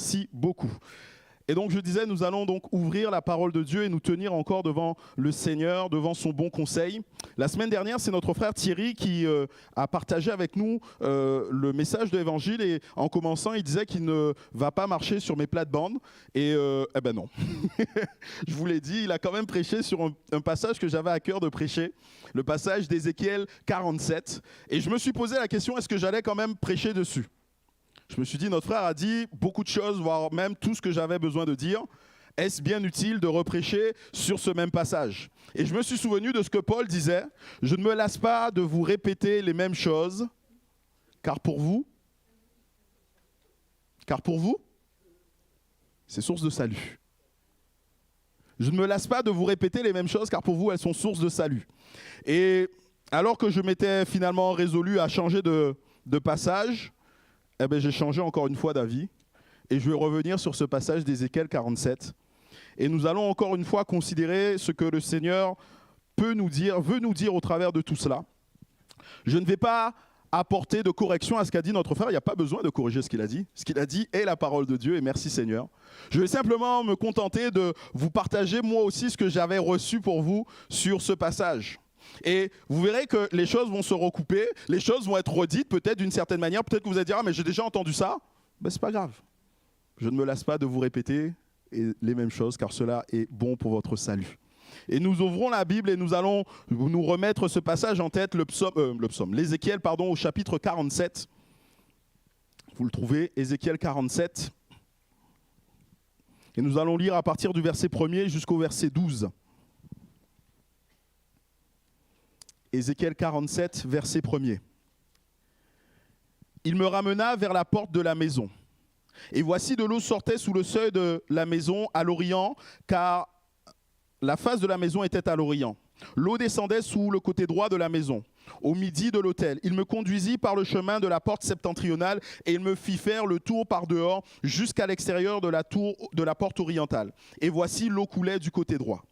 Merci beaucoup. Et donc je disais, nous allons donc ouvrir la parole de Dieu et nous tenir encore devant le Seigneur, devant son bon conseil. La semaine dernière, c'est notre frère Thierry qui a partagé avec nous le message de l'Évangile, et en commençant, il disait qu'il ne va pas marcher sur mes plates-bandes. Et eh ben non, je vous l'ai dit, il a quand même prêché sur un passage que j'avais à cœur de prêcher, le passage d'Ézéchiel 47. Et je me suis posé la question, est-ce que j'allais quand même prêcher dessus ? Je me suis dit, notre frère a dit beaucoup de choses, voire même tout ce que j'avais besoin de dire. Est-ce bien utile de reprêcher sur ce même passage ? Et je me suis souvenu de ce que Paul disait. Je ne me lasse pas de vous répéter les mêmes choses, car pour vous, c'est source de salut. Je ne me lasse pas de vous répéter les mêmes choses, car pour vous, elles sont source de salut. Et alors que je m'étais finalement résolu à changer de passage, eh bien, j'ai changé encore une fois d'avis et je vais revenir sur ce passage d'Ézéchiel 47. Et nous allons encore une fois considérer ce que le Seigneur veut nous dire au travers de tout cela. Je ne vais pas apporter de correction à ce qu'a dit notre frère. Il n'y a pas besoin de corriger ce qu'il a dit. Ce qu'il a dit est la parole de Dieu et merci Seigneur. Je vais simplement me contenter de vous partager moi aussi ce que j'avais reçu pour vous sur ce passage. Et vous verrez que les choses vont se recouper, les choses vont être redites peut-être d'une certaine manière. Peut-être que vous allez dire, ah mais j'ai déjà entendu ça. Ben c'est pas grave. Je ne me lasse pas de vous répéter les mêmes choses car cela est bon pour votre salut. Et nous ouvrons la Bible et nous allons nous remettre ce passage en tête, l'Ézéchiel au chapitre 47. Vous le trouvez, Ézéchiel 47. Et nous allons lire à partir du verset 1er jusqu'au verset 12. Ézéchiel 47, verset 1er. Il me ramena vers la porte de la maison. Et voici de l'eau sortait sous le seuil de la maison à l'orient, car la face de la maison était à l'orient. L'eau descendait sous le côté droit de la maison, au midi de l'autel. Il me conduisit par le chemin de la porte septentrionale et il me fit faire le tour par dehors jusqu'à l'extérieur de la porte orientale. Et voici l'eau coulait du côté droit.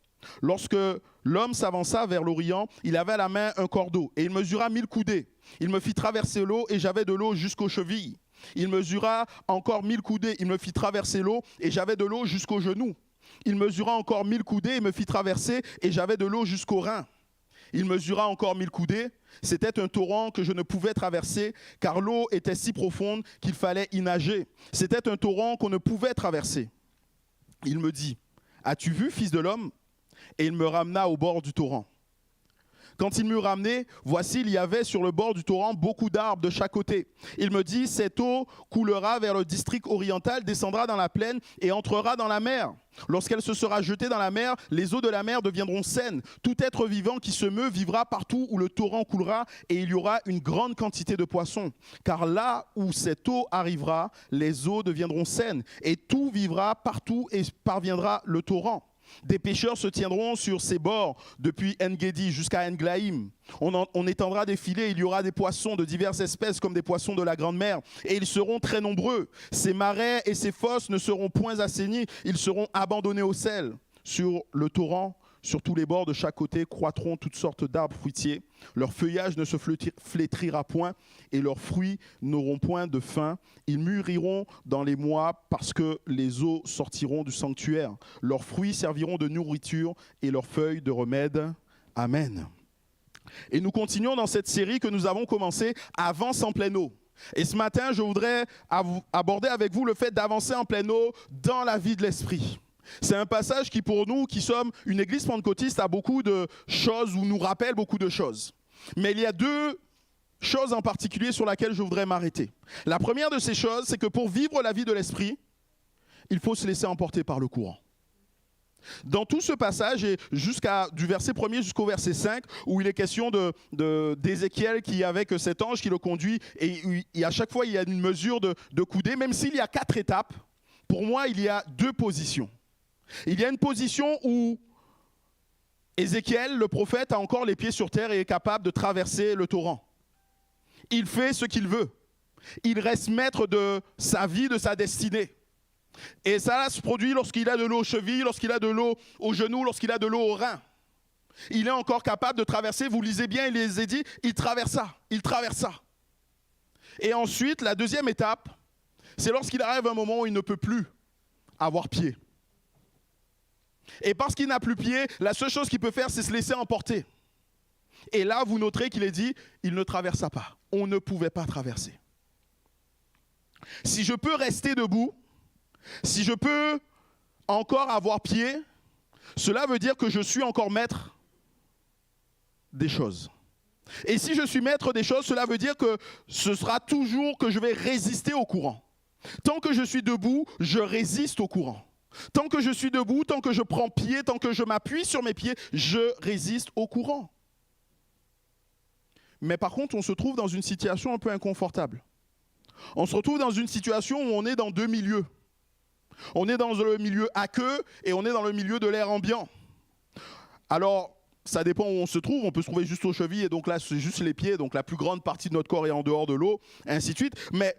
Lorsque l'homme s'avança vers l'Orient, il avait à la main un cordeau et il mesura 1000 coudées. Il me fit traverser l'eau et j'avais de l'eau jusqu'aux chevilles. Il mesura encore 1000 coudées, il me fit traverser l'eau et j'avais de l'eau jusqu'aux genoux. Il mesura encore 1000 coudées et me fit traverser et j'avais de l'eau jusqu'aux reins. Il mesura encore 1000 coudées. C'était un torrent que je ne pouvais traverser car l'eau était si profonde qu'il fallait y nager. C'était un torrent qu'on ne pouvait traverser. Il me dit, as-tu vu, fils de l'homme ? Et il me ramena au bord du torrent. Quand il m'eut ramené, voici, il y avait sur le bord du torrent beaucoup d'arbres de chaque côté. Il me dit, cette eau coulera vers le district oriental, descendra dans la plaine et entrera dans la mer. Lorsqu'elle se sera jetée dans la mer, les eaux de la mer deviendront saines. Tout être vivant qui se meut vivra partout où le torrent coulera et il y aura une grande quantité de poissons. Car là où cette eau arrivera, les eaux deviendront saines et tout vivra partout et parviendra le torrent. Des pêcheurs se tiendront sur ses bords depuis En-Gedi jusqu'à En-Glaïm. On étendra des filets, il y aura des poissons de diverses espèces comme des poissons de la grande mer et ils seront très nombreux. Ces marais et ces fosses ne seront point assainis, ils seront abandonnés au sel. Sur le torrent, sur tous les bords de chaque côté croîtront toutes sortes d'arbres fruitiers. Leur feuillage ne se flétrira point et leurs fruits n'auront point de fin. Ils mûriront dans les mois parce que les eaux sortiront du sanctuaire. Leurs fruits serviront de nourriture et leurs feuilles de remède. Amen. Et nous continuons dans cette série que nous avons commencée, Avance en pleine eau. Et ce matin, je voudrais aborder avec vous le fait d'avancer en pleine eau dans la vie de l'esprit. C'est un passage qui, pour nous, qui sommes une église pentecôtiste, a beaucoup de choses ou nous rappelle beaucoup de choses. Mais il y a deux choses en particulier sur lesquelles je voudrais m'arrêter. La première de ces choses, c'est que pour vivre la vie de l'esprit, il faut se laisser emporter par le courant. Dans tout ce passage, et du verset 1er jusqu'au verset 5, où il est question d'Ézéchiel qui est avec cet ange qui le conduit, et à chaque fois il y a une mesure de coudée, même s'il y a 4 étapes, pour moi il y a 2 positions. Il y a une position où Ézéchiel, le prophète, a encore les pieds sur terre et est capable de traverser le torrent. Il fait ce qu'il veut. Il reste maître de sa vie, de sa destinée. Et ça se produit lorsqu'il a de l'eau aux chevilles, lorsqu'il a de l'eau aux genoux, lorsqu'il a de l'eau aux reins. Il est encore capable de traverser, vous lisez bien, il les a dit, il traversa. Et ensuite, la deuxième étape, c'est lorsqu'il arrive un moment où il ne peut plus avoir pied. Et parce qu'il n'a plus pied, la seule chose qu'il peut faire, c'est se laisser emporter. Et là, vous noterez qu'il est dit, il ne traversa pas. On ne pouvait pas traverser. Si je peux rester debout, si je peux encore avoir pied, cela veut dire que je suis encore maître des choses. Et si je suis maître des choses, cela veut dire que ce sera toujours que je vais résister au courant. Tant que je suis debout, je résiste au courant. Tant que je suis debout, tant que je prends pied, tant que je m'appuie sur mes pieds, je résiste au courant. Mais par contre, on se trouve dans une situation un peu inconfortable. On se retrouve dans une situation où on est dans deux milieux. On est dans le milieu aqueux et on est dans le milieu de l'air ambiant. Alors, ça dépend où on se trouve. On peut se trouver juste aux chevilles et donc là, c'est juste les pieds. Donc la plus grande partie de notre corps est en dehors de l'eau, et ainsi de suite. Mais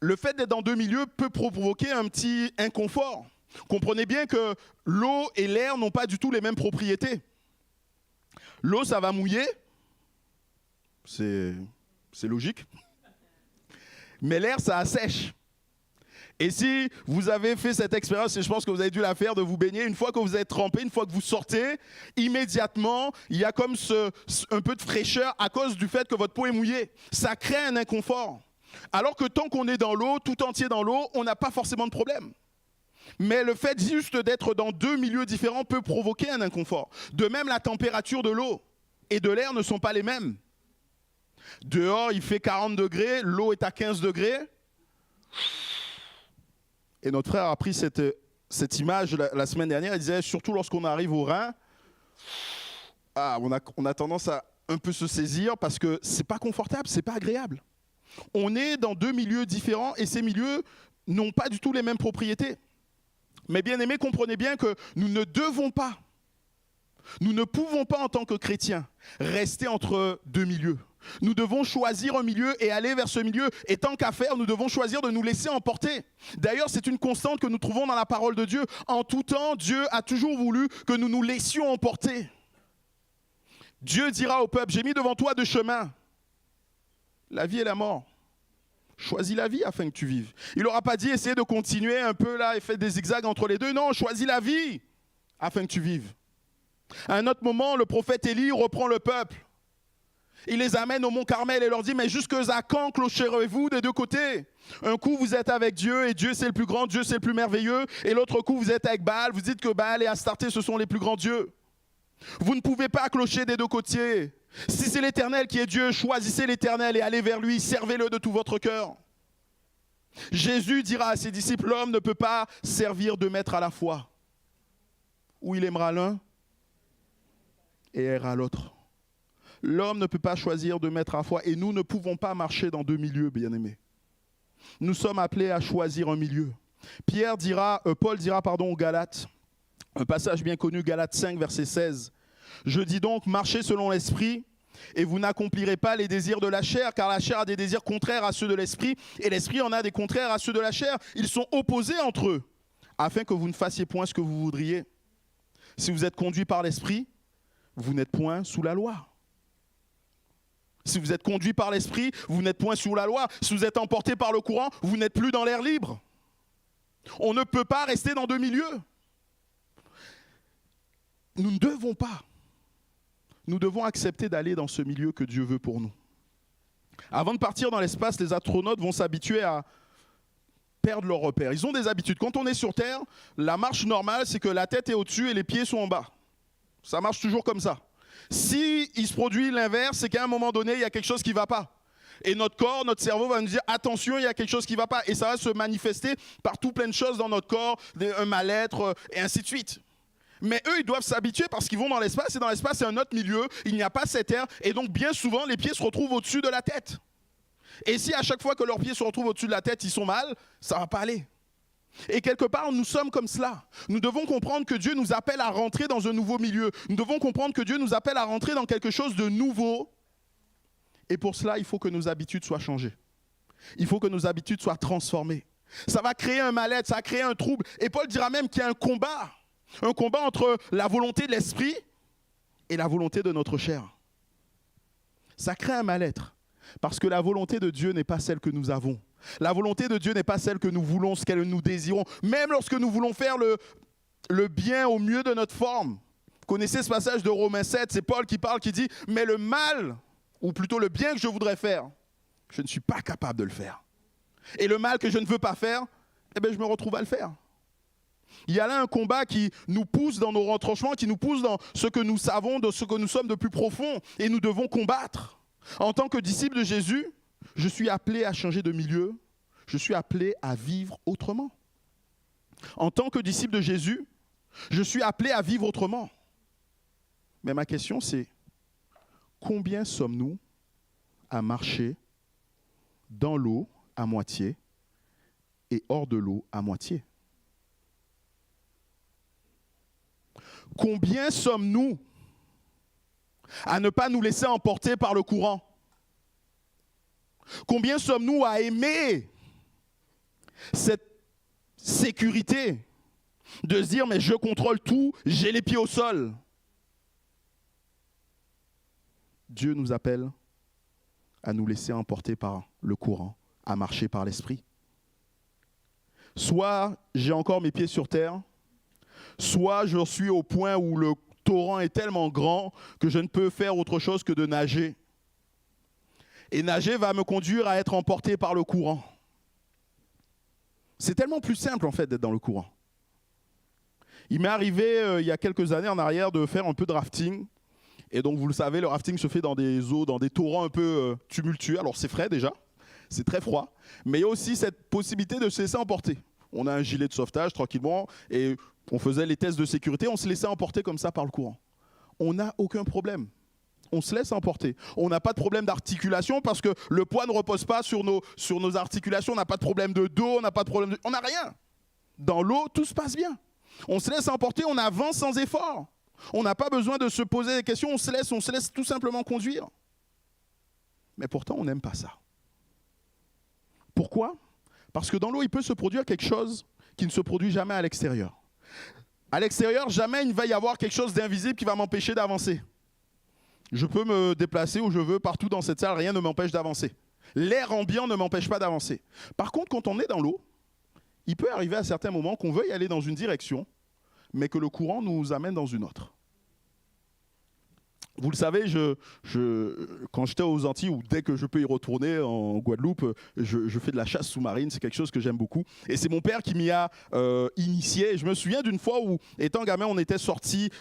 le fait d'être dans deux milieux peut provoquer un petit inconfort. Comprenez bien que l'eau et l'air n'ont pas du tout les mêmes propriétés. L'eau, ça va mouiller. C'est logique. Mais l'air, ça assèche. Et si vous avez fait cette expérience, et je pense que vous avez dû la faire, de vous baigner, une fois que vous êtes trempé, une fois que vous sortez, immédiatement, il y a comme un peu de fraîcheur à cause du fait que votre peau est mouillée. Ça crée un inconfort. Alors que tant qu'on est dans l'eau, tout entier dans l'eau, on n'a pas forcément de problème. Mais le fait juste d'être dans deux milieux différents peut provoquer un inconfort. De même, la température de l'eau et de l'air ne sont pas les mêmes. Dehors, il fait 40 degrés, l'eau est à 15 degrés. Et notre frère a pris cette image la semaine dernière. Il disait, surtout lorsqu'on arrive au Rhin, on a tendance à un peu se saisir parce que c'est pas confortable, c'est pas agréable. On est dans deux milieux différents et ces milieux n'ont pas du tout les mêmes propriétés. Mais bien aimés, comprenez bien que nous ne devons pas, nous ne pouvons pas en tant que chrétiens rester entre deux milieux. Nous devons choisir un milieu et aller vers ce milieu. Et tant qu'à faire, nous devons choisir de nous laisser emporter. D'ailleurs, c'est une constante que nous trouvons dans la parole de Dieu. En tout temps, Dieu a toujours voulu que nous nous laissions emporter. Dieu dira au peuple, j'ai mis devant toi deux chemins, la vie et la mort. Choisis la vie afin que tu vives. Il n'aura pas dit essayer de continuer un peu là et faire des zigzags entre les deux. Non, choisis la vie afin que tu vives. À un autre moment, le prophète Élie reprend le peuple. Il les amène au mont Carmel et leur dit, mais jusque à quand clocherez-vous des deux côtés? Un coup, vous êtes avec Dieu et Dieu c'est le plus grand, Dieu c'est le plus merveilleux. Et l'autre coup, vous êtes avec Baal, vous dites que Baal et Astarté, ce sont les plus grands dieux. Vous ne pouvez pas clocher des deux côtés. Si c'est l'Éternel qui est Dieu, choisissez l'Éternel et allez vers lui, servez-le de tout votre cœur. Jésus dira à ses disciples, l'homme ne peut pas servir deux maîtres à la fois. Ou il aimera l'un et errera l'autre. L'homme ne peut pas choisir deux maîtres à la fois et nous ne pouvons pas marcher dans deux milieux, bien-aimés. Nous sommes appelés à choisir un milieu. Paul dira aux Galates, un passage bien connu, Galates 5, verset 16. Je dis donc, marchez selon l'esprit et vous n'accomplirez pas les désirs de la chair, car la chair a des désirs contraires à ceux de l'esprit et l'esprit en a des contraires à ceux de la chair. Ils sont opposés entre eux, afin que vous ne fassiez point ce que vous voudriez. Si vous êtes conduit par l'esprit, vous n'êtes point sous la loi. Si vous êtes conduit par l'esprit, vous n'êtes point sous la loi. Si vous êtes emporté par le courant, vous n'êtes plus dans l'air libre. On ne peut pas rester dans deux milieux. Nous ne devons pas. Nous devons accepter d'aller dans ce milieu que Dieu veut pour nous. Avant de partir dans l'espace, les astronautes vont s'habituer à perdre leur repère. Ils ont des habitudes. Quand on est sur Terre, la marche normale, c'est que la tête est au-dessus et les pieds sont en bas. Ça marche toujours comme ça. Si il se produit l'inverse, c'est qu'à un moment donné, il y a quelque chose qui ne va pas. Et notre corps, notre cerveau va nous dire attention, il y a quelque chose qui ne va pas. Et ça va se manifester par tout plein de choses dans notre corps, un mal-être, et ainsi de suite. Mais eux, ils doivent s'habituer parce qu'ils vont dans l'espace, et dans l'espace, c'est un autre milieu, il n'y a pas cette air, et donc bien souvent, les pieds se retrouvent au-dessus de la tête. Et si à chaque fois que leurs pieds se retrouvent au-dessus de la tête, ils sont mal, ça ne va pas aller. Et quelque part, nous sommes comme cela. Nous devons comprendre que Dieu nous appelle à rentrer dans un nouveau milieu. Nous devons comprendre que Dieu nous appelle à rentrer dans quelque chose de nouveau. Et pour cela, il faut que nos habitudes soient changées. Il faut que nos habitudes soient transformées. Ça va créer un mal-être, ça va créer un trouble. Et Paul dira même qu'il y a un combat entre la volonté de l'esprit et la volonté de notre chair. Ça crée un mal-être parce que la volonté de Dieu n'est pas celle que nous avons. La volonté de Dieu n'est pas celle que nous voulons, ce qu'elle nous désirons. Même lorsque nous voulons faire le bien au mieux de notre forme. Vous connaissez ce passage de Romains 7, c'est Paul qui parle, qui dit « Mais le mal, ou plutôt le bien que je voudrais faire, je ne suis pas capable de le faire. Et le mal que je ne veux pas faire, eh bien, je me retrouve à le faire. » Il y a là un combat qui nous pousse dans nos retranchements, qui nous pousse dans ce que nous savons, dans ce que nous sommes de plus profond, et nous devons combattre. En tant que disciple de Jésus, je suis appelé à changer de milieu, je suis appelé à vivre autrement. En tant que disciple de Jésus, je suis appelé à vivre autrement. Mais ma question c'est, combien sommes-nous à marcher dans l'eau à moitié et hors de l'eau à moitié? Combien sommes-nous à ne pas nous laisser emporter par le courant? Combien sommes-nous à aimer cette sécurité de se dire mais je contrôle tout, j'ai les pieds au sol? Dieu nous appelle à nous laisser emporter par le courant, à marcher par l'esprit. Soit j'ai encore mes pieds sur terre, soit je suis au point où le torrent est tellement grand que je ne peux faire autre chose que de nager. Et nager va me conduire à être emporté par le courant. C'est tellement plus simple en fait d'être dans le courant. Il m'est arrivé il y a quelques années en arrière de faire un peu de rafting. Et donc vous le savez, le rafting se fait dans des eaux, dans des torrents un peu tumultueux. Alors c'est frais déjà, c'est très froid. Mais il y a aussi cette possibilité de se laisser emporter. On a un gilet de sauvetage tranquillement et on faisait les tests de sécurité, on se laissait emporter comme ça par le courant. On n'a aucun problème. On se laisse emporter. On n'a pas de problème d'articulation parce que le poids ne repose pas sur nos articulations. On n'a pas de problème de dos, on n'a pas de problème on n'a rien. Dans l'eau, tout se passe bien. On se laisse emporter, on avance sans effort. On n'a pas besoin de se poser des questions, on se laisse tout simplement conduire. Mais pourtant, on n'aime pas ça. Pourquoi? Parce que dans l'eau, il peut se produire quelque chose qui ne se produit jamais à l'extérieur. À l'extérieur, jamais il va y avoir quelque chose d'invisible qui va m'empêcher d'avancer. Je peux me déplacer où je veux, partout dans cette salle, rien ne m'empêche d'avancer. L'air ambiant ne m'empêche pas d'avancer. Par contre, quand on est dans l'eau, il peut arriver à certains moments qu'on veuille aller dans une direction, mais que le courant nous amène dans une autre. Vous le savez, quand j'étais aux Antilles, ou dès que je peux y retourner en Guadeloupe, je fais de la chasse sous-marine, c'est quelque chose que j'aime beaucoup. Et c'est mon père qui m'y a initié. Je me souviens d'une fois où, étant gamin, on était sortis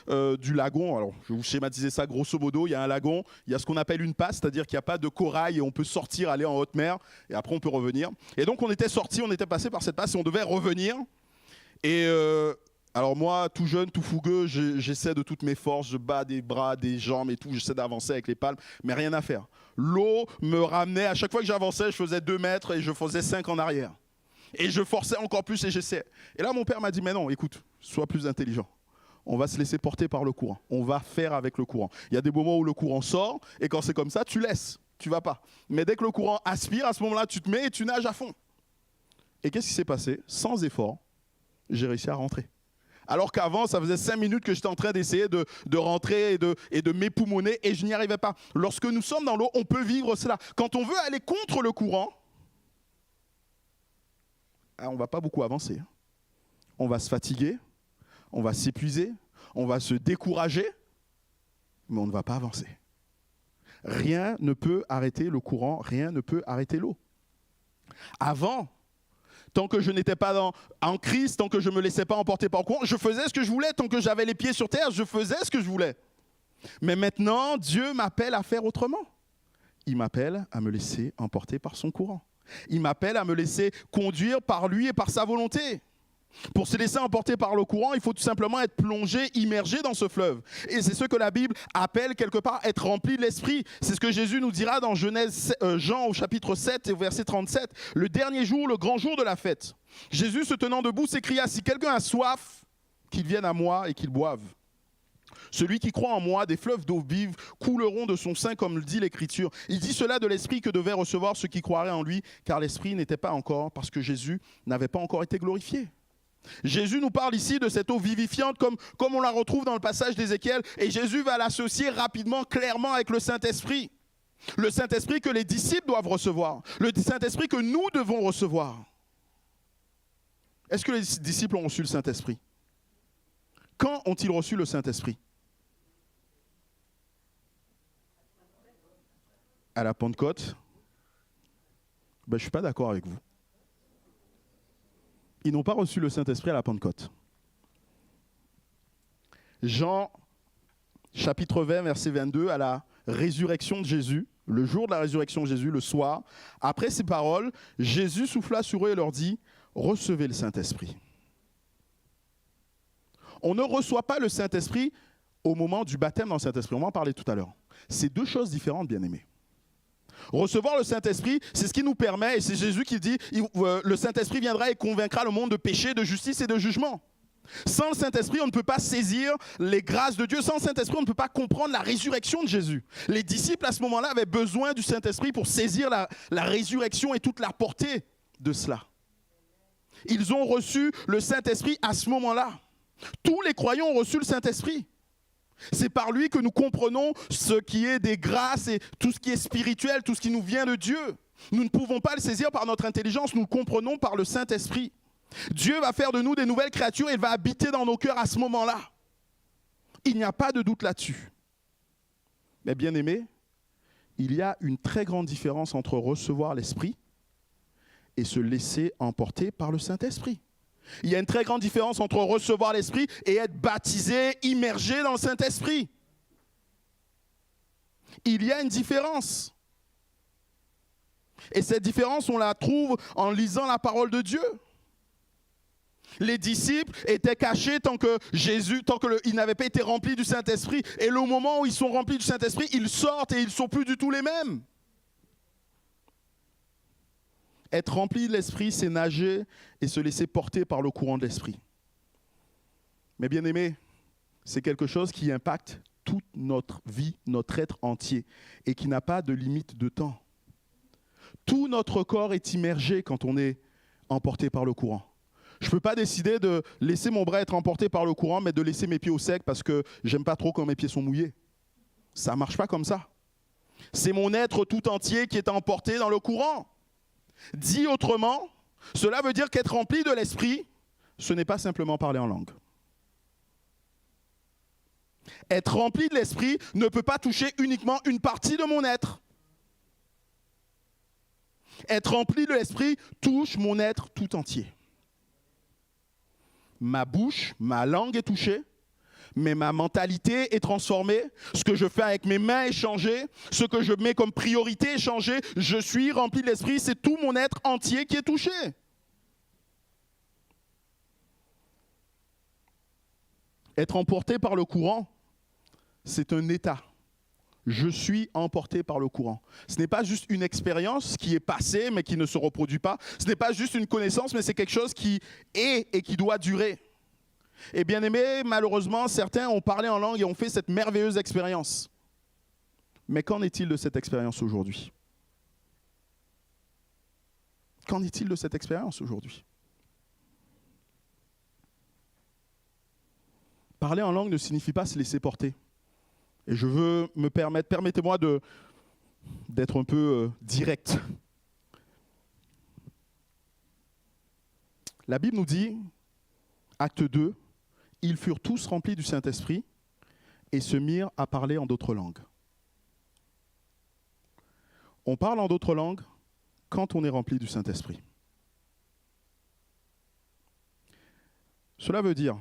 du lagon. Alors, je vais vous schématiser ça grosso modo. Il y a un lagon, il y a ce qu'on appelle une passe, c'est-à-dire qu'il n'y a pas de corail et on peut sortir, aller en haute mer, et après on peut revenir. Et donc on était sortis, on était passé par cette passe et on devait revenir. Et... alors moi, tout jeune, tout fougueux, j'essaie de toutes mes forces, je bats des bras, des jambes et tout, j'essaie d'avancer avec les palmes, mais rien à faire. L'eau me ramenait, à chaque fois que j'avançais, je faisais 2 mètres et je faisais 5 en arrière. Et je forçais encore plus et j'essayais. Et là, mon père m'a dit, mais non, écoute, sois plus intelligent. On va se laisser porter par le courant. On va faire avec le courant. Il y a des moments où le courant sort et quand c'est comme ça, tu laisses, tu vas pas. Mais dès que le courant aspire, à ce moment-là, tu te mets et tu nages à fond. Et qu'est-ce qui s'est passé? Sans effort, j'ai réussi à rentrer. Alors qu'avant, ça faisait 5 minutes que j'étais en train d'essayer de rentrer et de m'époumoner et je n'y arrivais pas. Lorsque nous sommes dans l'eau, on peut vivre cela. Quand on veut aller contre le courant, on ne va pas beaucoup avancer. On va se fatiguer, on va s'épuiser, on va se décourager, mais on ne va pas avancer. Rien ne peut arrêter le courant, rien ne peut arrêter l'eau. Avant, tant que je n'étais pas en Christ, tant que je ne me laissais pas emporter par le courant, je faisais ce que je voulais. Tant que j'avais les pieds sur terre, je faisais ce que je voulais. Mais maintenant, Dieu m'appelle à faire autrement. Il m'appelle à me laisser emporter par son courant. Il m'appelle à me laisser conduire par lui et par sa volonté. Pour se laisser emporter par le courant, il faut tout simplement être plongé, immergé dans ce fleuve. Et c'est ce que la Bible appelle quelque part être rempli de l'Esprit. C'est ce que Jésus nous dira dans Jean au chapitre 7 et au verset 37. Le dernier jour, le grand jour de la fête. Jésus, se tenant debout, s'écria, si quelqu'un a soif, qu'il vienne à moi et qu'il boive. Celui qui croit en moi, des fleuves d'eau vive couleront de son sein, comme le dit l'Écriture. Il dit cela de l'Esprit que devaient recevoir ceux qui croiraient en lui, car l'Esprit n'était pas encore, parce que Jésus n'avait pas encore été glorifié. Jésus nous parle ici de cette eau vivifiante comme on la retrouve dans le passage d'Ézéchiel et Jésus va l'associer rapidement, clairement avec le Saint-Esprit. Le Saint-Esprit que les disciples doivent recevoir. Le Saint-Esprit que nous devons recevoir. Est-ce que les disciples ont reçu le Saint-Esprit? Quand ont-ils reçu le Saint-Esprit? À la Pentecôte? Je ne suis pas d'accord avec vous. Ils n'ont pas reçu le Saint-Esprit à la Pentecôte. Jean, chapitre 20, verset 22, à la résurrection de Jésus, le jour de la résurrection de Jésus, le soir, après ces paroles, Jésus souffla sur eux et leur dit, « Recevez le Saint-Esprit. » On ne reçoit pas le Saint-Esprit au moment du baptême dans le Saint-Esprit. On va en parler tout à l'heure. C'est deux choses différentes, bien-aimés. Recevoir le Saint-Esprit, c'est ce qui nous permet, et c'est Jésus qui dit, le Saint-Esprit viendra et convaincra le monde de péché, de justice et de jugement. Sans le Saint-Esprit, on ne peut pas saisir les grâces de Dieu. Sans le Saint-Esprit, on ne peut pas comprendre la résurrection de Jésus. Les disciples, à ce moment-là, avaient besoin du Saint-Esprit pour saisir la résurrection et toute la portée de cela. Ils ont reçu le Saint-Esprit à ce moment-là. Tous les croyants ont reçu le Saint-Esprit. C'est par lui que nous comprenons ce qui est des grâces et tout ce qui est spirituel, tout ce qui nous vient de Dieu. Nous ne pouvons pas le saisir par notre intelligence, nous le comprenons par le Saint-Esprit. Dieu va faire de nous des nouvelles créatures et il va habiter dans nos cœurs à ce moment-là. Il n'y a pas de doute là-dessus. Mais bien aimé, il y a une très grande différence entre recevoir l'Esprit et se laisser emporter par le Saint-Esprit. Il y a une très grande différence entre recevoir l'Esprit et être baptisé, immergé dans le Saint-Esprit. Il y a une différence. Et cette différence, on la trouve en lisant la parole de Dieu. Les disciples étaient cachés tant qu'ils n'avaient pas été remplis du Saint-Esprit. Et le moment où ils sont remplis du Saint-Esprit, ils sortent et ils ne sont plus du tout les mêmes. Être rempli de l'Esprit, c'est nager et se laisser porter par le courant de l'Esprit. Mais bien aimé, c'est quelque chose qui impacte toute notre vie, notre être entier, et qui n'a pas de limite de temps. Tout notre corps est immergé quand on est emporté par le courant. Je ne peux pas décider de laisser mon bras être emporté par le courant, mais de laisser mes pieds au sec parce que j'aime pas trop quand mes pieds sont mouillés. Ça ne marche pas comme ça. C'est mon être tout entier qui est emporté dans le courant. Dit autrement, cela veut dire qu'être rempli de l'Esprit, ce n'est pas simplement parler en langue. Être rempli de l'Esprit ne peut pas toucher uniquement une partie de mon être. Être rempli de l'Esprit touche mon être tout entier. Ma bouche, ma langue est touchée, mais ma mentalité est transformée. Ce que je fais avec mes mains est changé. Ce que je mets comme priorité est changé. Je suis rempli de l'Esprit. C'est tout mon être entier qui est touché. Être emporté par le courant, c'est un état. Je suis emporté par le courant. Ce n'est pas juste une expérience qui est passée mais qui ne se reproduit pas. Ce n'est pas juste une connaissance mais c'est quelque chose qui est et qui doit durer. Et bien aimé, malheureusement, certains ont parlé en langue et ont fait cette merveilleuse expérience. Mais qu'en est-il de cette expérience aujourd'hui? Qu'en est-il de cette expérience aujourd'hui? Parler en langue ne signifie pas se laisser porter. Et je veux me permettez-moi d'être un peu direct. La Bible nous dit, acte 2, ils furent tous remplis du Saint-Esprit et se mirent à parler en d'autres langues. On parle en d'autres langues quand on est rempli du Saint-Esprit. Cela veut dire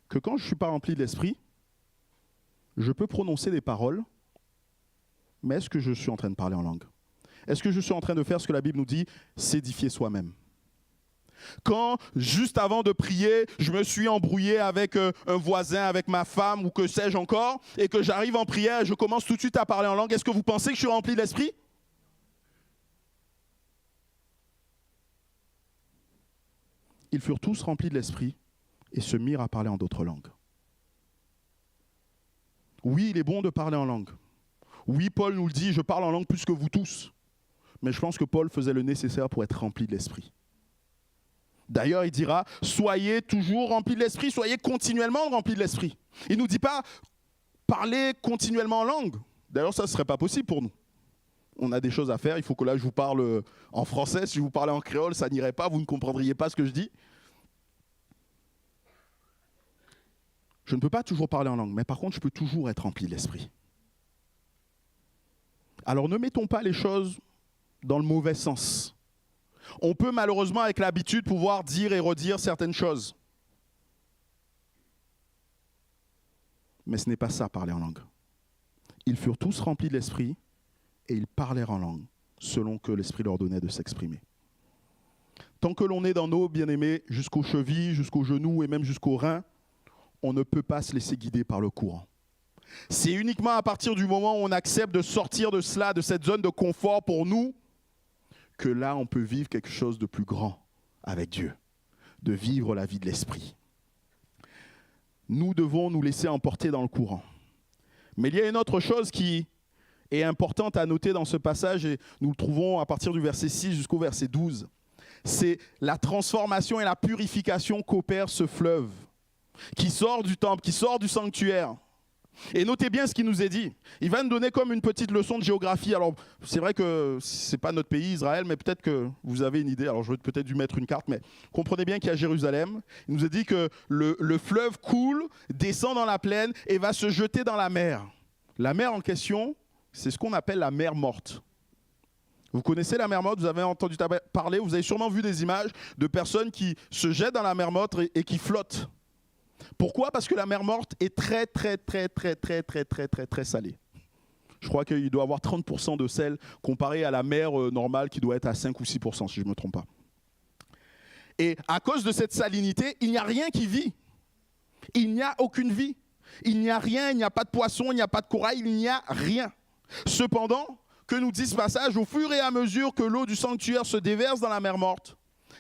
que quand je ne suis pas rempli de l'Esprit, je peux prononcer des paroles, mais est-ce que je suis en train de parler en langue? Est-ce que je suis en train de faire ce que la Bible nous dit, s'édifier soi-même? Quand, juste avant de prier, je me suis embrouillé avec un voisin, avec ma femme ou que sais-je encore, et que j'arrive en prière et je commence tout de suite à parler en langue, est-ce que vous pensez que je suis rempli de l'Esprit? Ils furent tous remplis de l'Esprit et se mirent à parler en d'autres langues. Oui, il est bon de parler en langue. Oui, Paul nous le dit, je parle en langue plus que vous tous. Mais je pense que Paul faisait le nécessaire pour être rempli de l'Esprit. D'ailleurs, il dira, soyez toujours remplis de l'Esprit, soyez continuellement remplis de l'Esprit. Il ne nous dit pas, parler continuellement en langue. D'ailleurs, ça ne serait pas possible pour nous. On a des choses à faire. Il faut que là, je vous parle en français. Si je vous parlais en créole, ça n'irait pas. Vous ne comprendriez pas ce que je dis. Je ne peux pas toujours parler en langue, mais par contre, je peux toujours être rempli de l'esprit. Alors ne mettons pas les choses dans le mauvais sens. On peut malheureusement, avec l'habitude, pouvoir dire et redire certaines choses. Mais ce n'est pas ça, parler en langue. Ils furent tous remplis de l'esprit et ils parlèrent en langue, selon que l'esprit leur donnait de s'exprimer. Tant que l'on est dans nos bien-aimés, jusqu'aux chevilles, jusqu'aux genoux et même jusqu'aux reins, on ne peut pas se laisser guider par le courant. C'est uniquement à partir du moment où on accepte de sortir de cela, de cette zone de confort pour nous, que là, on peut vivre quelque chose de plus grand avec Dieu, de vivre la vie de l'esprit. Nous devons nous laisser emporter dans le courant. Mais il y a une autre chose qui est importante à noter dans ce passage, et nous le trouvons à partir du verset 6 jusqu'au verset 12. C'est la transformation et la purification qu'opère ce fleuve, qui sort du temple, qui sort du sanctuaire. Et notez bien ce qu'il nous est dit. Il va nous donner comme une petite leçon de géographie. Alors, c'est vrai que ce n'est pas notre pays, Israël, mais peut-être que vous avez une idée. Alors, j'aurais peut-être dû mettre une carte, mais comprenez bien qu'il y a Jérusalem. Il nous a dit que le fleuve coule, descend dans la plaine et va se jeter dans la mer. La mer en question, c'est ce qu'on appelle la mer morte. Vous connaissez la mer morte, vous avez entendu parler, vous avez sûrement vu des images de personnes qui se jettent dans la mer morte et qui flottent. Pourquoi? Parce que la mer morte est très salée. Je crois qu'il doit avoir 30% de sel comparé à la mer normale qui doit être à 5 ou 6%, si je ne me trompe pas. Et à cause de cette salinité, il n'y a rien qui vit. Il n'y a aucune vie. Il n'y a rien, il n'y a pas de poisson, il n'y a pas de corail, il n'y a rien. Cependant, que nous dit ce passage, au fur et à mesure que l'eau du sanctuaire se déverse dans la mer morte,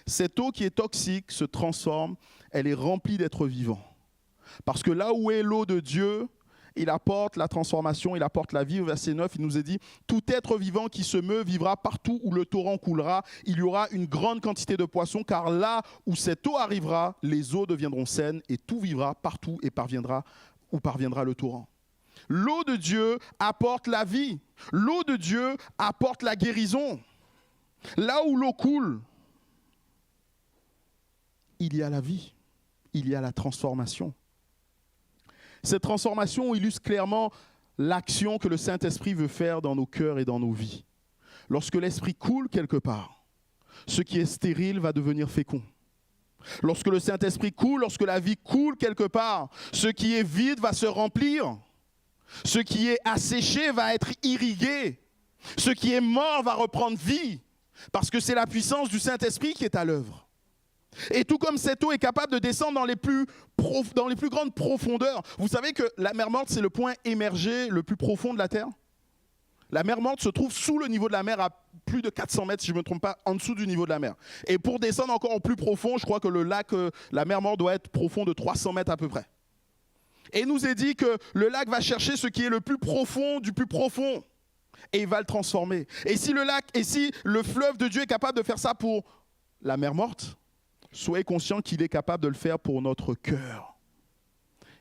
cette eau qui est toxique se transforme, elle est remplie d'êtres vivants. Parce que là où est l'eau de Dieu, il apporte la transformation, il apporte la vie. Au verset 9, il nous est dit « Tout être vivant qui se meut vivra partout où le torrent coulera. Il y aura une grande quantité de poissons, car là où cette eau arrivera, les eaux deviendront saines et tout vivra partout et parviendra où parviendra le torrent. » L'eau de Dieu apporte la vie. L'eau de Dieu apporte la guérison. Là où l'eau coule, il y a la vie, il y a la transformation. Cette transformation illustre clairement l'action que le Saint-Esprit veut faire dans nos cœurs et dans nos vies. Lorsque l'Esprit coule quelque part, ce qui est stérile va devenir fécond. Lorsque le Saint-Esprit coule, lorsque la vie coule quelque part, ce qui est vide va se remplir. Ce qui est asséché va être irrigué. Ce qui est mort va reprendre vie. Parce que c'est la puissance du Saint-Esprit qui est à l'œuvre. Et tout comme cette eau est capable de descendre dans les plus grandes profondeurs. Vous savez que la mer morte, c'est le point émergé le plus profond de la terre. La mer morte se trouve sous le niveau de la mer à plus de 400 mètres, si je ne me trompe pas, en dessous du niveau de la mer. Et pour descendre encore au plus profond, je crois que le lac, la mer morte doit être profond de 300 mètres à peu près. Et il nous est dit que le lac va chercher ce qui est le plus profond du plus profond. Et il va le transformer. Et si le fleuve de Dieu est capable de faire ça pour la mer morte, soyez conscients qu'il est capable de le faire pour notre cœur.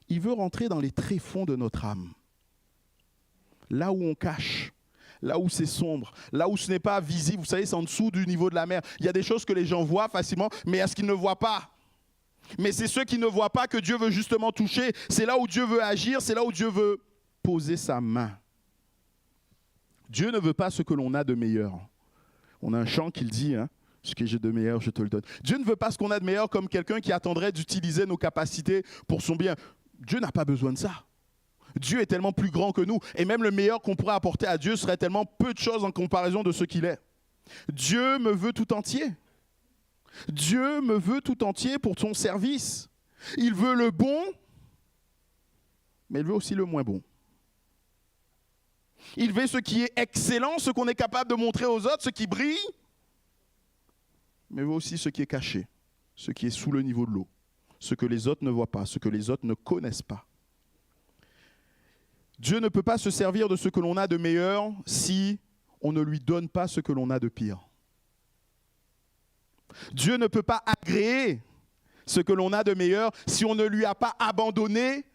Il veut rentrer dans les tréfonds de notre âme. Là où on cache, là où c'est sombre, là où ce n'est pas visible. Vous savez, c'est en dessous du niveau de la mer. Il y a des choses que les gens voient facilement, mais est-ce qu'ils ne voient pas? Mais c'est ceux qui ne voient pas que Dieu veut justement toucher. C'est là où Dieu veut agir, c'est là où Dieu veut poser sa main. Dieu ne veut pas ce que l'on a de meilleur. On a un chant qui le dit, hein, ce que j'ai de meilleur, je te le donne. Dieu ne veut pas ce qu'on a de meilleur comme quelqu'un qui attendrait d'utiliser nos capacités pour son bien. Dieu n'a pas besoin de ça. Dieu est tellement plus grand que nous. Et même le meilleur qu'on pourrait apporter à Dieu serait tellement peu de choses en comparaison de ce qu'il est. Dieu me veut tout entier. Dieu me veut tout entier pour son service. Il veut le bon, mais il veut aussi le moins bon. Il veut ce qui est excellent, ce qu'on est capable de montrer aux autres, ce qui brille, mais il veut aussi ce qui est caché, ce qui est sous le niveau de l'eau, ce que les autres ne voient pas, ce que les autres ne connaissent pas. Dieu ne peut pas se servir de ce que l'on a de meilleur si on ne lui donne pas ce que l'on a de pire. Dieu ne peut pas agréer ce que l'on a de meilleur si on ne lui a pas abandonné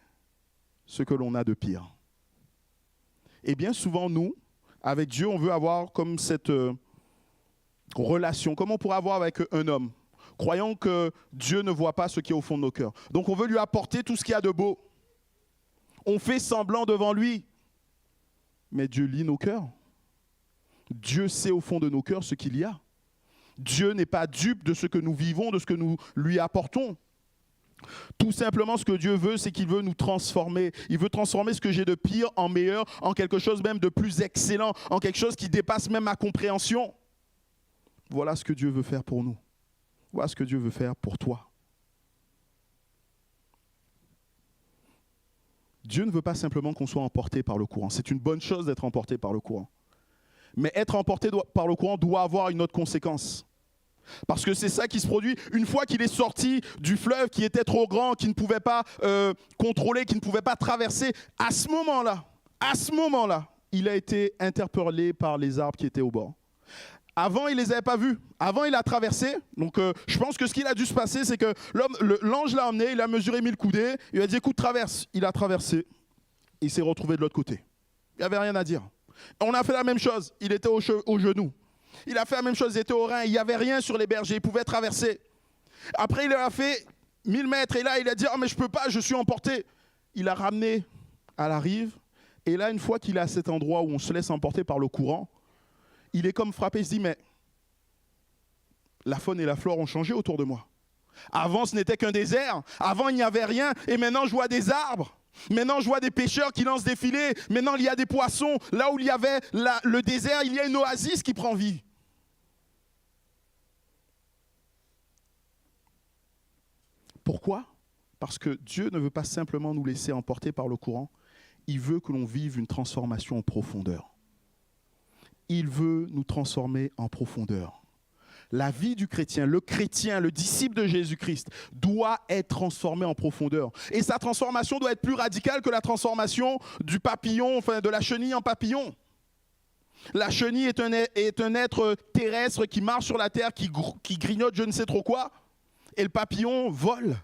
ce que l'on a de pire. Et bien souvent, nous, avec Dieu, on veut avoir comme cette relation, comme on pourrait avoir avec un homme, croyant que Dieu ne voit pas ce qui est au fond de nos cœurs. Donc on veut lui apporter tout ce qu'il y a de beau. On fait semblant devant lui, mais Dieu lit nos cœurs. Dieu sait au fond de nos cœurs ce qu'il y a. Dieu n'est pas dupe de ce que nous vivons, de ce que nous lui apportons. Tout simplement, ce que Dieu veut, c'est qu'il veut nous transformer. Il veut transformer ce que j'ai de pire en meilleur, en quelque chose même de plus excellent, en quelque chose qui dépasse même ma compréhension. Voilà ce que Dieu veut faire pour nous. Voilà ce que Dieu veut faire pour toi. Dieu ne veut pas simplement qu'on soit emporté par le courant. C'est une bonne chose d'être emporté par le courant. Mais être emporté par le courant doit avoir une autre conséquence. Parce que c'est ça qui se produit une fois qu'il est sorti du fleuve qui était trop grand, qui ne pouvait pas contrôler, qui ne pouvait pas traverser. À ce moment-là, il a été interpellé par les arbres qui étaient au bord. Avant, il ne les avait pas vus. Avant, il a traversé. Donc, je pense que ce qu'il a dû se passer, c'est que l'ange l'a emmené, il a mesuré 1000 coudées, il a dit, écoute, traverse. Il a traversé. Il s'est retrouvé de l'autre côté. Il n'y avait rien à dire. On a fait la même chose. Il était au genou. Il a fait la même chose, il était au rein, il n'y avait rien sur les bergers, il pouvait traverser. Après, il a fait 1000 mètres et là, il a dit « Oh, mais je ne peux pas, je suis emporté ». Il a ramené à la rive et là, une fois qu'il est à cet endroit où on se laisse emporter par le courant, il est comme frappé, il se dit « Mais la faune et la flore ont changé autour de moi. Avant, ce n'était qu'un désert, avant, il n'y avait rien et maintenant, je vois des arbres. Maintenant, je vois des pêcheurs qui lancent des filets. Maintenant, il y a des poissons. Là où il y avait le désert, il y a une oasis qui prend vie. » Pourquoi ? Parce que Dieu ne veut pas simplement nous laisser emporter par le courant. Il veut que l'on vive une transformation en profondeur. Il veut nous transformer en profondeur. La vie du chrétien, le disciple de Jésus-Christ, doit être transformé en profondeur. Et sa transformation doit être plus radicale que la transformation du papillon, enfin de la chenille en papillon. La chenille est un être terrestre qui marche sur la terre, qui grignote je ne sais trop quoi. Et le papillon vole.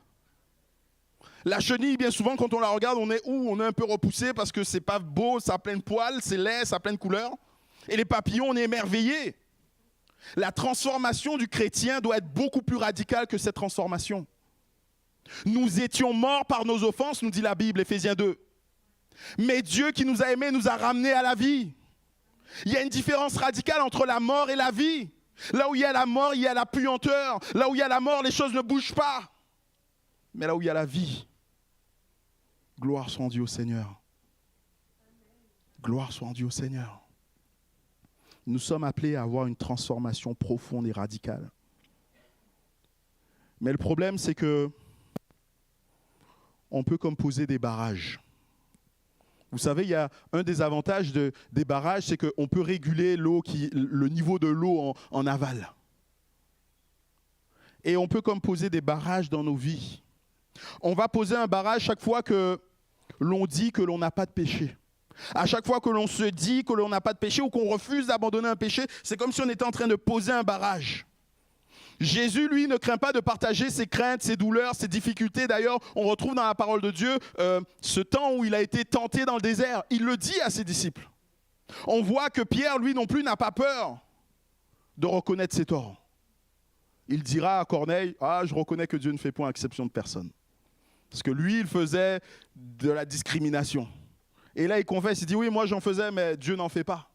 La chenille, bien souvent, quand on la regarde, on est un peu repoussé parce que c'est pas beau, ça a plein de poils, c'est laid, ça a plein de couleurs. Et les papillons, on est émerveillés. La transformation du chrétien doit être beaucoup plus radicale que cette transformation. Nous étions morts par nos offenses, nous dit la Bible, Éphésiens 2. Mais Dieu qui nous a aimés nous a ramenés à la vie. Il y a une différence radicale entre la mort et la vie. Là où il y a la mort, il y a la puanteur. Là où il y a la mort, les choses ne bougent pas. Mais là où il y a la vie, gloire soit rendue au Seigneur. Gloire soit rendue au Seigneur. Nous sommes appelés à avoir une transformation profonde et radicale. Mais le problème, c'est que on peut comme poser des barrages. Vous savez, il y a un des avantages des barrages, c'est qu'on peut réguler le niveau de l'eau en aval. Et on peut comme poser des barrages dans nos vies. On va poser un barrage chaque fois que l'on dit que l'on n'a pas de péché. À chaque fois que l'on se dit que l'on n'a pas de péché ou qu'on refuse d'abandonner un péché, c'est comme si on était en train de poser un barrage. Jésus, lui, ne craint pas de partager ses craintes, ses douleurs, ses difficultés. D'ailleurs, on retrouve dans la parole de Dieu ce temps où il a été tenté dans le désert. Il le dit à ses disciples. On voit que Pierre, lui non plus, n'a pas peur de reconnaître ses torts. Il dira à Corneille, « Ah, je reconnais que Dieu ne fait point exception de personne. » Parce que lui, il faisait de la discrimination. Et là, il confesse, il dit, « Oui, moi j'en faisais, mais Dieu n'en fait pas. »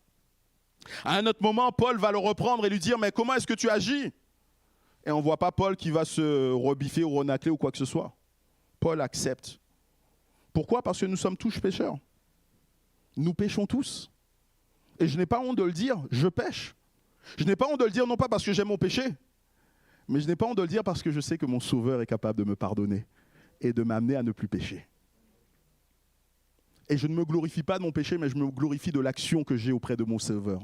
À un autre moment, Paul va le reprendre et lui dire, « Mais comment est-ce que tu agis ?» Et on ne voit pas Paul qui va se rebiffer ou renacler ou quoi que ce soit. Paul accepte. Pourquoi ? Parce que nous sommes tous pécheurs. Nous péchons tous. Et je n'ai pas honte de le dire, je pêche. Je n'ai pas honte de le dire, non pas parce que j'aime mon péché, mais je n'ai pas honte de le dire parce que je sais que mon Sauveur est capable de me pardonner et de m'amener à ne plus pécher. Et je ne me glorifie pas de mon péché, mais je me glorifie de l'action que j'ai auprès de mon Sauveur,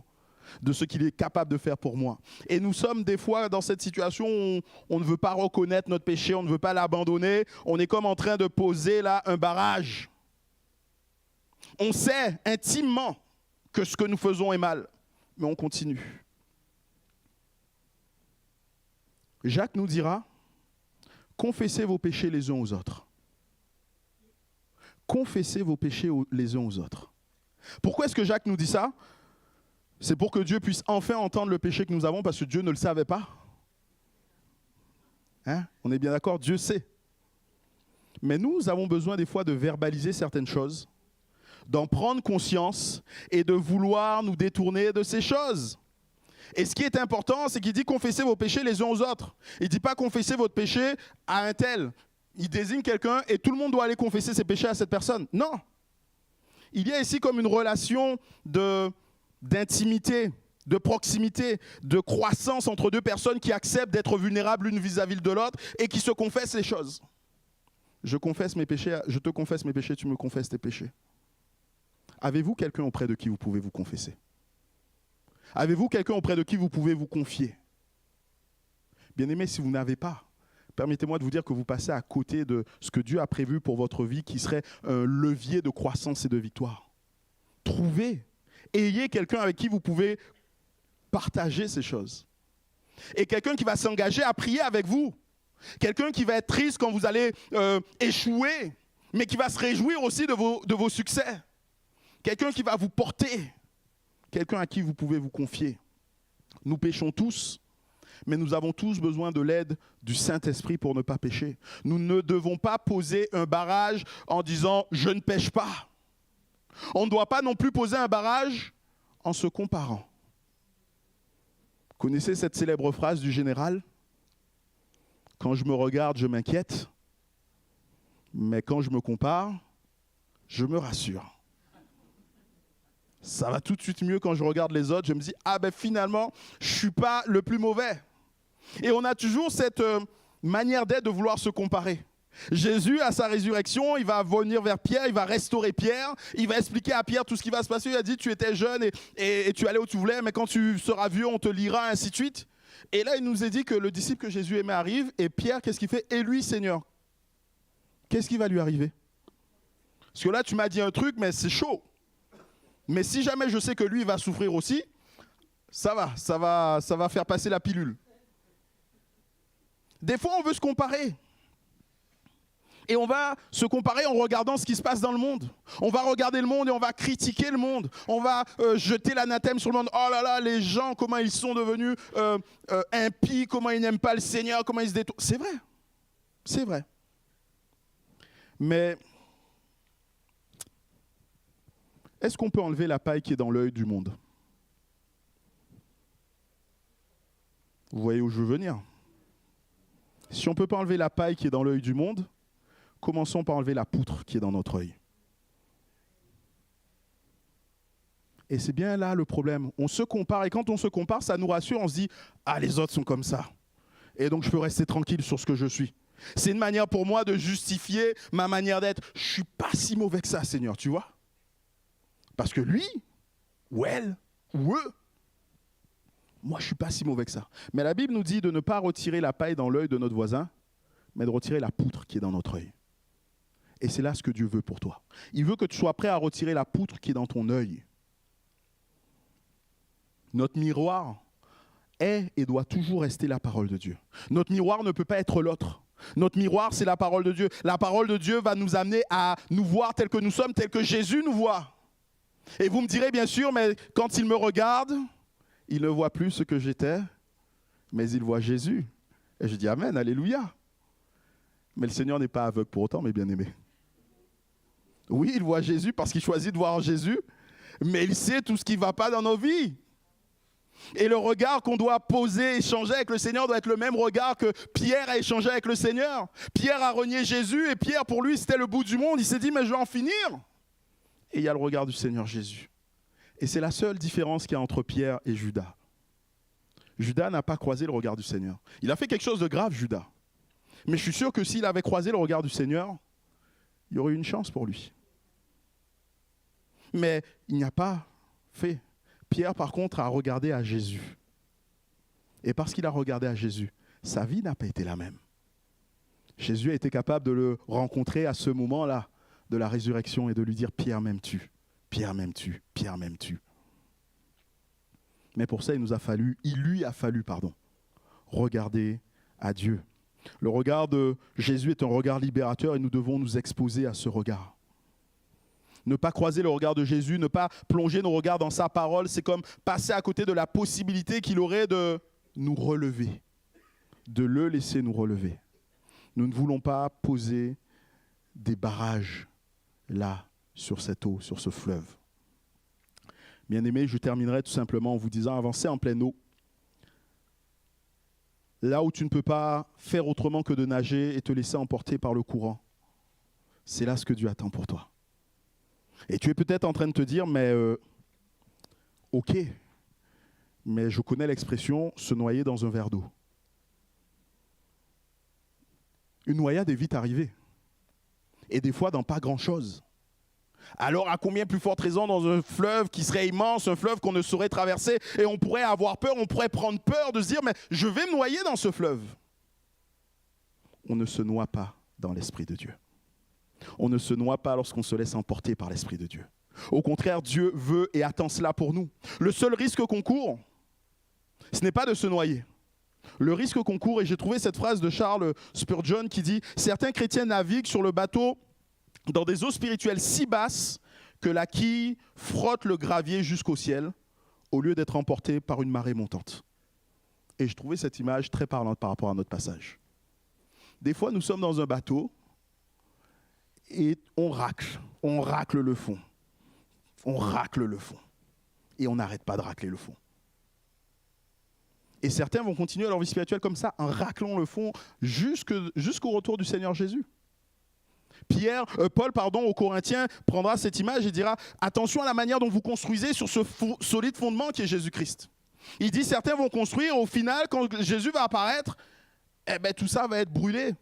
de ce qu'il est capable de faire pour moi. Et nous sommes des fois dans cette situation où on ne veut pas reconnaître notre péché, on ne veut pas l'abandonner. On est comme en train de poser là un barrage. On sait intimement que ce que nous faisons est mal, mais on continue. Jacques nous dira, confessez vos péchés les uns aux autres. Confessez vos péchés les uns aux autres. Pourquoi est-ce que Jacques nous dit ça ? C'est pour que Dieu puisse enfin entendre le péché que nous avons, parce que Dieu ne le savait pas. Hein? On est bien d'accord, Dieu sait. Mais nous avons besoin des fois de verbaliser certaines choses, d'en prendre conscience et de vouloir nous détourner de ces choses. Et ce qui est important, c'est qu'il dit confessez vos péchés les uns aux autres. Il ne dit pas confessez votre péché à un tel. Il désigne quelqu'un et tout le monde doit aller confesser ses péchés à cette personne. Non. Il y a ici comme une relation d'intimité, de proximité, de croissance entre deux personnes qui acceptent d'être vulnérables l'une vis-à-vis de l'autre et qui se confessent les choses. Je confesse mes péchés, je te confesse mes péchés, tu me confesses tes péchés. Avez-vous quelqu'un auprès de qui vous pouvez vous confesser? Avez-vous quelqu'un auprès de qui vous pouvez vous confier? Bien-aimés, si vous n'avez pas, permettez-moi de vous dire que vous passez à côté de ce que Dieu a prévu pour votre vie, qui serait un levier de croissance et de victoire. Trouvez, ayez quelqu'un avec qui vous pouvez partager ces choses. Et quelqu'un qui va s'engager à prier avec vous. Quelqu'un qui va être triste quand vous allez échouer, mais qui va se réjouir aussi de vos succès. Quelqu'un qui va vous porter. Quelqu'un à qui vous pouvez vous confier. Nous péchons tous, mais nous avons tous besoin de l'aide du Saint-Esprit pour ne pas pécher. Nous ne devons pas poser un barrage en disant « je ne pêche pas ». On ne doit pas non plus poser un barrage en se comparant. Connaissez cette célèbre phrase du général ? Quand je me regarde, je m'inquiète, mais quand je me compare, je me rassure. Ça va tout de suite mieux quand je regarde les autres. Je me dis, ah ben finalement, je ne suis pas le plus mauvais. Et on a toujours cette manière d'être, de vouloir se comparer. Jésus, à sa résurrection, il va venir vers Pierre, il va restaurer Pierre, il va expliquer à Pierre tout ce qui va se passer. Il a dit, tu étais jeune et tu allais où tu voulais, mais quand tu seras vieux, on te lira, ainsi de suite. Et là, il nous est dit que le disciple que Jésus aimait arrive, et Pierre, qu'est-ce qu'il fait? Et lui, Seigneur, qu'est-ce qui va lui arriver? Parce que là, tu m'as dit un truc, mais c'est chaud. Mais si jamais je sais que lui, il va souffrir aussi, ça va faire passer la pilule. Des fois, on veut se comparer. Et on va se comparer en regardant ce qui se passe dans le monde. On va regarder le monde et on va critiquer le monde. On va jeter l'anathème sur le monde. Oh là là, les gens, comment ils sont devenus impies, comment ils n'aiment pas le Seigneur, comment ils se détournent. C'est vrai. C'est vrai. Mais est-ce qu'on peut enlever la paille qui est dans l'œil du monde? Vous voyez où je veux venir? Si on ne peut pas enlever la paille qui est dans l'œil du monde, commençons par enlever la poutre qui est dans notre œil. Et c'est bien là le problème. On se compare, et quand on se compare, ça nous rassure, on se dit « Ah, les autres sont comme ça. Et donc je peux rester tranquille sur ce que je suis. » C'est une manière pour moi de justifier ma manière d'être. Je ne suis pas si mauvais que ça, Seigneur, tu vois. Parce que lui, ou elle, ou eux, moi je ne suis pas si mauvais que ça. Mais la Bible nous dit de ne pas retirer la paille dans l'œil de notre voisin, mais de retirer la poutre qui est dans notre œil. Et c'est là ce que Dieu veut pour toi. Il veut que tu sois prêt à retirer la poutre qui est dans ton œil. Notre miroir est et doit toujours rester la parole de Dieu. Notre miroir ne peut pas être l'autre. Notre miroir, c'est la parole de Dieu. La parole de Dieu va nous amener à nous voir tels que nous sommes, tels que Jésus nous voit. Et vous me direz bien sûr, mais quand il me regarde, il ne voit plus ce que j'étais, mais il voit Jésus. Et je dis Amen, Alléluia. Mais le Seigneur n'est pas aveugle pour autant, mes bien-aimés. Oui, il voit Jésus parce qu'il choisit de voir Jésus, mais il sait tout ce qui ne va pas dans nos vies. Et le regard qu'on doit poser, échanger avec le Seigneur doit être le même regard que Pierre a échangé avec le Seigneur. Pierre a renié Jésus et Pierre, pour lui, c'était le bout du monde. Il s'est dit, mais je vais en finir. Et il y a le regard du Seigneur Jésus. Et c'est la seule différence qu'il y a entre Pierre et Judas. Judas n'a pas croisé le regard du Seigneur. Il a fait quelque chose de grave, Judas. Mais je suis sûr que s'il avait croisé le regard du Seigneur, il y aurait eu une chance pour lui. Mais il n'y a pas fait. Pierre, par contre, a regardé à Jésus. Et parce qu'il a regardé à Jésus, sa vie n'a pas été la même. Jésus a été capable de le rencontrer à ce moment-là de la résurrection et de lui dire « Pierre, m'aimes-tu ? Pierre, m'aimes-tu ? Pierre, m'aimes-tu » Mais pour ça, il lui a fallu, regarder à Dieu. Le regard de Jésus est un regard libérateur et nous devons nous exposer à ce regard. Ne pas croiser le regard de Jésus, ne pas plonger nos regards dans sa parole, c'est comme passer à côté de la possibilité qu'il aurait de nous relever, de le laisser nous relever. Nous ne voulons pas poser des barrages là, sur cette eau, sur ce fleuve. Bien-aimés, je terminerai tout simplement en vous disant, avancez en pleine eau. Là où tu ne peux pas faire autrement que de nager et te laisser emporter par le courant, c'est là ce que Dieu attend pour toi. Et tu es peut-être en train de te dire, mais ok, mais je connais l'expression se noyer dans un verre d'eau. Une noyade est vite arrivée. Et des fois dans pas grand-chose. Alors à combien plus forte raison dans un fleuve qui serait immense, un fleuve qu'on ne saurait traverser, et on pourrait avoir peur, on pourrait prendre peur de se dire, mais je vais me noyer dans ce fleuve. On ne se noie pas dans l'Esprit de Dieu. On ne se noie pas lorsqu'on se laisse emporter par l'Esprit de Dieu. Au contraire, Dieu veut et attend cela pour nous. Le seul risque qu'on court, ce n'est pas de se noyer. Le risque qu'on court, et j'ai trouvé cette phrase de Charles Spurgeon qui dit « Certains chrétiens naviguent sur le bateau dans des eaux spirituelles si basses que la quille frotte le gravier jusqu'au ciel au lieu d'être emportée par une marée montante. » Et je trouvais cette image très parlante par rapport à notre passage. Des fois, nous sommes dans un bateau et on racle le fond. On racle le fond. Et on n'arrête pas de racler le fond. Et certains vont continuer leur vie spirituelle comme ça, en raclant le fond jusqu'au retour du Seigneur Jésus. Paul, aux Corinthiens, prendra cette image et dira « Attention à la manière dont vous construisez sur ce solide fondement qui est Jésus-Christ. » Il dit « Certains vont construire, au final, quand Jésus va apparaître, tout ça va être brûlé.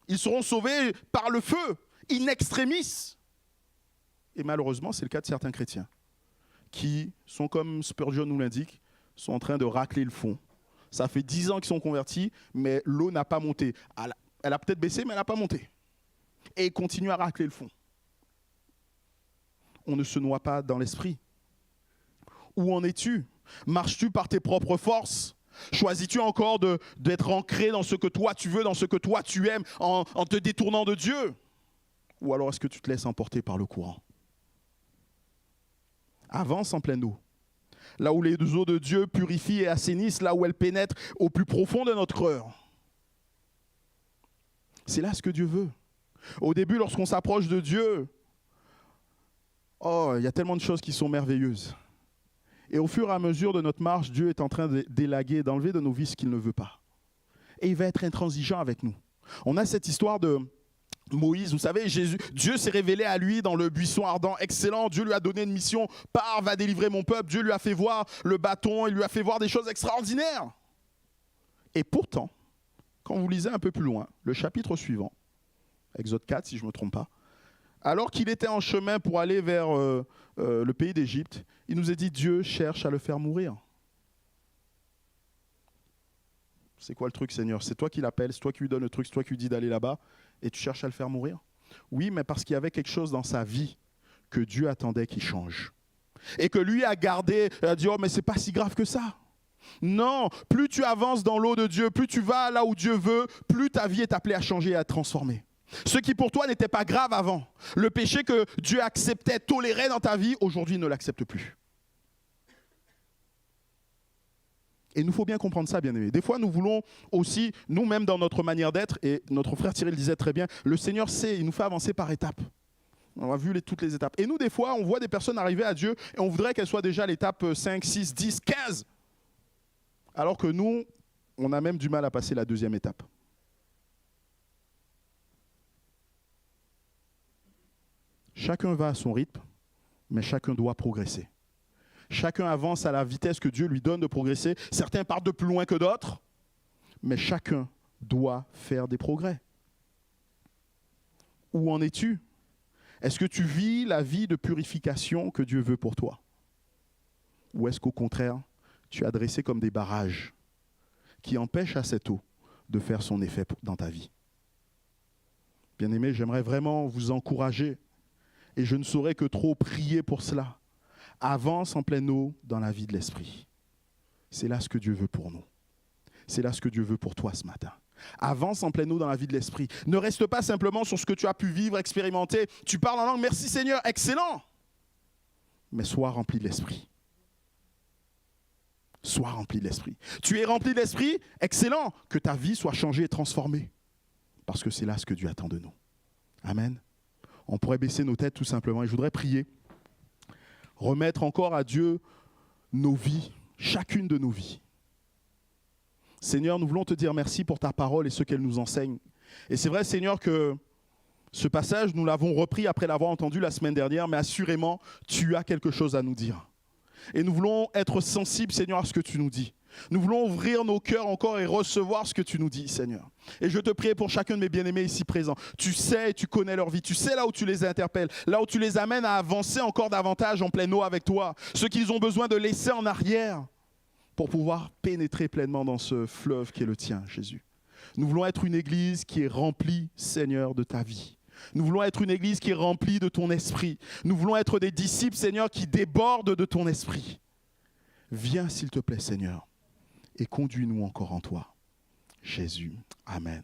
Ils seront sauvés par le feu, in extremis. » Et malheureusement, c'est le cas de certains chrétiens qui sont, comme Spurgeon nous l'indique, sont en train de racler le fond. Ça fait 10 ans qu'ils sont convertis, mais l'eau n'a pas monté. Elle a peut-être baissé, mais elle n'a pas monté. Et ils continuent à racler le fond. On ne se noie pas dans l'esprit. Où en es-tu? Marches-tu par tes propres forces? Choisis-tu encore d'être ancré dans ce que toi tu veux, dans ce que toi tu aimes, en te détournant de Dieu? Ou alors est-ce que tu te laisses emporter par le courant? Avance en pleine eau. Là où les eaux de Dieu purifient et assainissent, là où elles pénètrent au plus profond de notre cœur. C'est là ce que Dieu veut. Au début, lorsqu'on s'approche de Dieu, il y a tellement de choses qui sont merveilleuses. Et au fur et à mesure de notre marche, Dieu est en train d'élaguer, d'enlever de nos vies ce qu'il ne veut pas. Et il va être intransigeant avec nous. On a cette histoire de Moïse, vous savez, Dieu s'est révélé à lui dans le buisson ardent, excellent. Dieu lui a donné une mission, pars, va délivrer mon peuple. Dieu lui a fait voir le bâton, il lui a fait voir des choses extraordinaires. Et pourtant, quand vous lisez un peu plus loin, le chapitre suivant, Exode 4 si je ne me trompe pas, alors qu'il était en chemin pour aller vers le pays d'Égypte, il nous est dit, Dieu cherche à le faire mourir. C'est quoi le truc, Seigneur? C'est toi qui l'appelles, c'est toi qui lui donnes le truc, c'est toi qui lui dis d'aller là-bas, et tu cherches à le faire mourir? Oui, mais parce qu'il y avait quelque chose dans sa vie que Dieu attendait qu'il change. Et que lui a gardé, a dit, mais c'est pas si grave que ça. Non, plus tu avances dans l'eau de Dieu, plus tu vas là où Dieu veut, plus ta vie est appelée à changer et à transformer. Ce qui pour toi n'était pas grave avant, le péché que Dieu acceptait, tolérait dans ta vie, aujourd'hui il ne l'accepte plus. Et il nous faut bien comprendre ça, bien-aimés. Des fois, nous voulons aussi, nous-mêmes dans notre manière d'être, et notre frère Thierry le disait très bien, le Seigneur sait, il nous fait avancer par étapes. On a vu toutes les étapes. Et nous, des fois, on voit des personnes arriver à Dieu et on voudrait qu'elles soient déjà à l'étape 5, 6, 10, 15. Alors que nous, on a même du mal à passer la deuxième étape. Chacun va à son rythme, mais chacun doit progresser. Chacun avance à la vitesse que Dieu lui donne de progresser. Certains partent de plus loin que d'autres, mais chacun doit faire des progrès. Où en es-tu? Est-ce que tu vis la vie de purification que Dieu veut pour toi? Ou est-ce qu'au contraire, tu as dressé comme des barrages qui empêchent à cette eau de faire son effet dans ta vie? Bien-aimés, j'aimerais vraiment vous encourager, et je ne saurais que trop prier pour cela. Avance en pleine eau dans la vie de l'esprit. C'est là ce que Dieu veut pour nous. C'est là ce que Dieu veut pour toi ce matin. Avance en pleine eau dans la vie de l'esprit. Ne reste pas simplement sur ce que tu as pu vivre, expérimenter. Tu parles en langue, merci Seigneur, excellent. Mais sois rempli de l'esprit. Sois rempli de l'esprit. Tu es rempli de l'esprit, excellent. Que ta vie soit changée et transformée. Parce que c'est là ce que Dieu attend de nous. Amen. On pourrait baisser nos têtes tout simplement. Et je voudrais prier. Remettre encore à Dieu nos vies, chacune de nos vies. Seigneur, nous voulons te dire merci pour ta parole et ce qu'elle nous enseigne. Et c'est vrai, Seigneur, que ce passage, nous l'avons repris après l'avoir entendu la semaine dernière, mais assurément, tu as quelque chose à nous dire. Et nous voulons être sensibles, Seigneur, à ce que tu nous dis. Nous voulons ouvrir nos cœurs encore et recevoir ce que tu nous dis, Seigneur. Et je te prie pour chacun de mes bien-aimés ici présents. Tu sais et tu connais leur vie. Tu sais là où tu les interpelles, là où tu les amènes à avancer encore davantage en pleine eau avec toi. Ce qu'ils ont besoin de laisser en arrière pour pouvoir pénétrer pleinement dans ce fleuve qui est le tien, Jésus. Nous voulons être une église qui est remplie, Seigneur, de ta vie. Nous voulons être une église qui est remplie de ton esprit. Nous voulons être des disciples, Seigneur, qui débordent de ton esprit. Viens, s'il te plaît, Seigneur, et conduis-nous encore en toi. Jésus, amen.